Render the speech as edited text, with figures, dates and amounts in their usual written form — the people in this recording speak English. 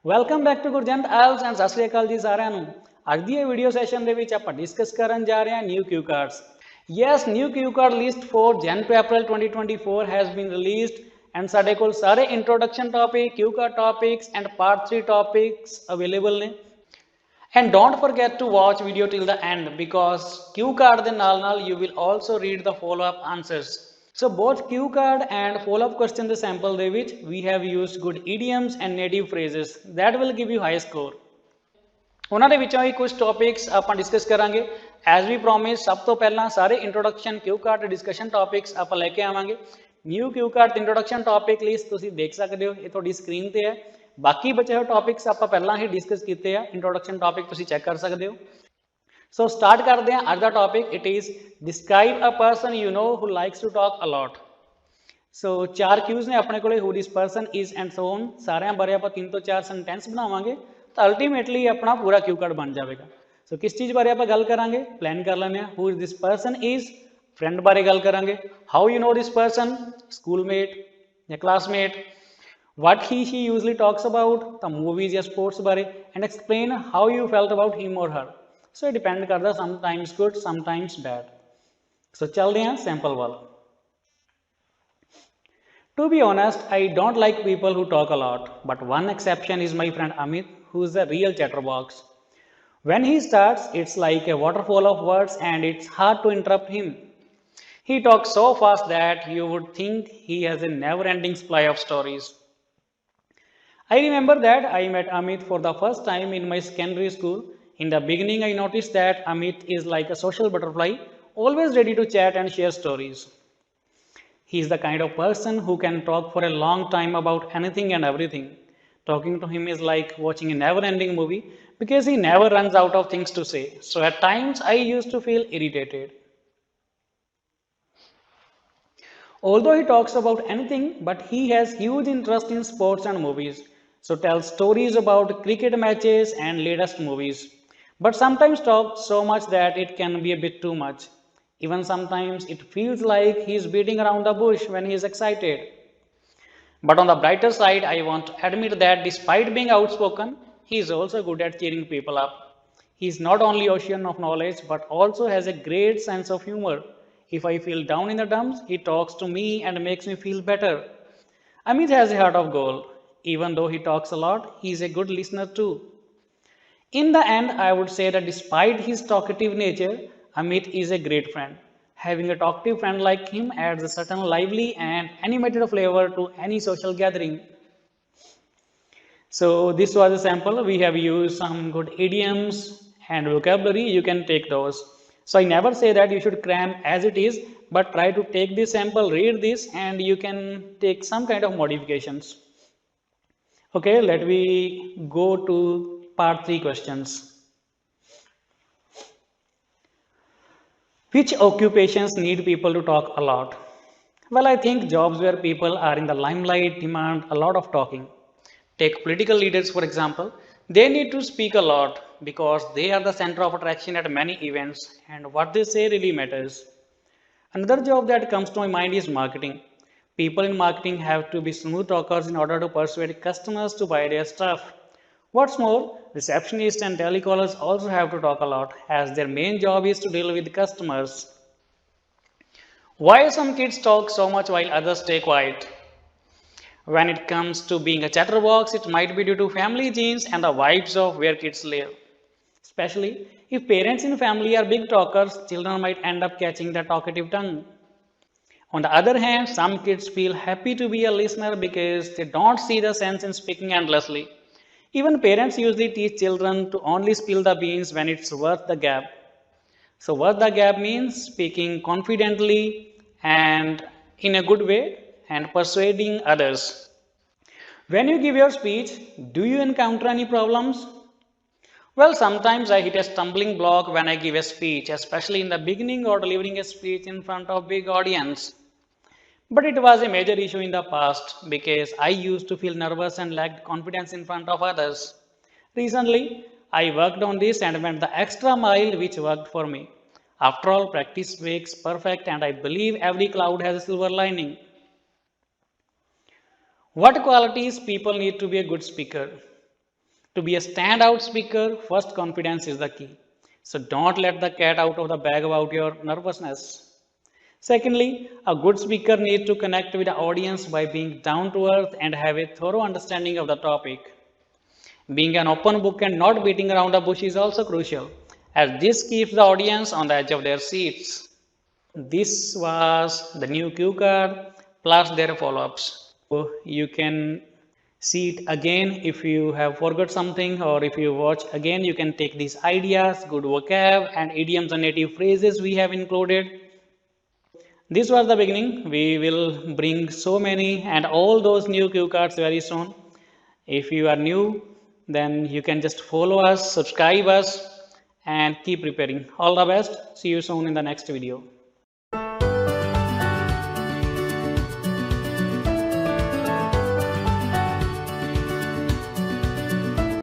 Welcome back to Gurjant oils and ਸਤਿ ਸ਼੍ਰੀ ਅਕਾਲ ਜੀ ਸਾਰਿਆਂ ਨੂੰ। ਅੱਜ ਦੀ ਇਹ ਵੀਡੀਓ ਸੈਸ਼ਨ ਦੇ ਵਿੱਚ ਆਪਾਂ ਡਿਸਕਸ ਕਰਨ ਜਾ ਰਹੇ ਹਾਂ new cue cards. Yes, new cue card list for Jan to April 2024 has been released and ਸਾਡੇ ਕੋਲ ਸਾਰੇ introduction topic, cue card topics and part 3 topics available ਨੇ। And don't forget to watch video till the end because cue card ਦੇ ਨਾਲ you will also read the follow up answers. So both cue card and follow up question ਦੇ sample ਦੇ ਵਿੱਚ we have used good idioms and native phrases that will give you high score. ਉਹਨਾਂ ਦੇ ਵਿੱਚੋਂ ਹੀ ਕੁਝ topics ਆਪਾਂ discuss ਕਰਾਂਗੇ। As ਵੀ promise ਸਭ ਤੋਂ ਪਹਿਲਾਂ ਸਾਰੇ ਇੰਟਰੋਡਕਸ਼ਨ ਕਿਊ ਕਾਰਡ ਡਿਸਕਸ਼ਨ ਟੌਪਿਕਸ ਆਪਾਂ ਲੈ ਕੇ ਆਵਾਂਗੇ। New cue card introduction topic list ਤੁਸੀਂ ਦੇਖ ਸਕਦੇ ਹੋ, ਇਹ ਤੁਹਾਡੀ ਸਕਰੀਨ ਤੇ ਹੈ। ਬਾਕੀ ਬਚੇ ਹੋਏ ਟੌਪਿਕਸ ਆਪਾਂ ਪਹਿਲਾਂ ਹੀ ਡਿਸਕਸ ਕੀਤੇ ਆ, ਇੰਟਰੋਡਕਸ਼ਨ ਟੌਪਿਕ ਤੁਸੀਂ ਚੈੱਕ ਕਰ ਸਕਦੇ ਹੋ। ਸੋ ਸਟਾਰਟ ਕਰਦੇ ਹਾਂ ਅੱਜ ਦਾ topic. It is describe a person you know who likes to talk a lot. So ਚਾਰ ਕਿਊਜ਼ ਨੇ ਆਪਣੇ ਕੋਲੇ, who this person is and so on. ਸਾਰਿਆਂ ਬਾਰੇ ਆਪਾਂ 3 ਤੋਂ 4 ਸੈਂਟੈਂਸ ਬਣਾਵਾਂਗੇ ਤਾਂ ਅਲਟੀਮੇਟਲੀ ਆਪਣਾ ਪੂਰਾ ਕਿਊ ਕਾਰਡ ਬਣ ਜਾਵੇਗਾ। ਸੋ ਕਿਸ ਚੀਜ਼ ਬਾਰੇ ਆਪਾਂ ਗੱਲ ਕਰਾਂਗੇ, ਪਲਾਨ ਕਰ ਲੈਂਦੇ ਹਾਂ। Who this person is, friend ਬਾਰੇ ਗੱਲ ਕਰਾਂਗੇ। How you know this person, schoolmate ਜਾਂ classmate. what he she usually talks about, the movies या sports बारे, and explain how you felt about him or her. So it depend करता, sometimes good sometimes bad. So चलते हैं sample वाला। To be honest, I don't like people who talk a lot, but one exception is my friend Amit, who is a real chatterbox. When he starts, it's like a waterfall of words and it's hard to interrupt him. He talks so fast that you would think he has a never-ending supply of stories. I remember that I met Amit for the first time in my secondary school. In the beginning, I noticed that Amit is like a social butterfly, always ready to chat and share stories. He is the kind of person who can talk for a long time about anything and everything. Talking to him is like watching a never-ending movie because he never runs out of things to say. So at times, I used to feel irritated. Although he talks about anything, but he has huge interest in sports and movies. So tells stories about cricket matches and latest movies, but sometimes talks so much that it can be a bit too much. Even sometimes it feels like he's beating around the bush when he is excited. But on the brighter side, I want to admit that despite being outspoken, he is also good at cheering people up. He is not only ocean of knowledge but also has a great sense of humor. If I feel down in the dumps, he talks to me and makes me feel better. Amit has a heart of gold. Even though he talks a lot, he is a good listener too. In the end, I would say that despite his talkative nature, Amit is a great friend. Having a talkative friend like him adds a certain lively and animated flavor to any social gathering. So this was a sample. We have used some good idioms and vocabulary. You can take those. So I never say that you should cram as it is, but try to take this sample, read this, and you can take some kind of modifications. Okay, let me go to part 3 questions. Which occupations need people to talk a lot? Well, I think jobs where people are in the limelight demand a lot of talking. Take political leaders, for example. They need to speak a lot because they are the center of attraction at many events and what they say really matters. Another job that comes to my mind is marketing. People in marketing have to be smooth talkers in order to persuade customers to buy their stuff. What's more, receptionists and telecallers also have to talk a lot as their main job is to deal with customers. Why some kids talk so much while others stay quiet? When it comes to being a chatterbox, it might be due to family genes and the vibes of where kids live. Especially if parents in family are big talkers, children might end up catching the talkative tongue. On the other hand, some kids feel happy to be a listener because they don't see the sense in speaking endlessly. Even parents usually teach children to only spill the beans when it's worth the gap. So worth the gap means speaking confidently and in a good way and persuading others. When you give your speech, do you encounter any problems? Well, sometimes I hit a stumbling block when I give a speech, especially in the beginning or delivering a speech in front of big audience. But it was a major issue in the past because I used to feel nervous and lacked confidence in front of others. Recently, I worked on this and went the extra mile, which worked for me. After all, practice makes perfect, and I believe every cloud has a silver lining. What qualities people need to be a good speaker? To be a standout speaker, first confidence is the key. So don't let the cat out of the bag about your nervousness. Secondly, a good speaker needs to connect with the audience by being down to earth and have a thorough understanding of the topic. Being an open book and not beating around the bush is also crucial, as this keeps the audience on the edge of their seats. This was the new cue card plus their follow-ups. So you can see it again if you have forgot something, or if you watch again you can take these ideas, good vocab and idioms and native phrases we have included. This was the beginning. We will bring so many and all those new cue cards very soon. If you are new, then you can just follow us, subscribe us, and keep preparing. All the best. See you soon in the next video.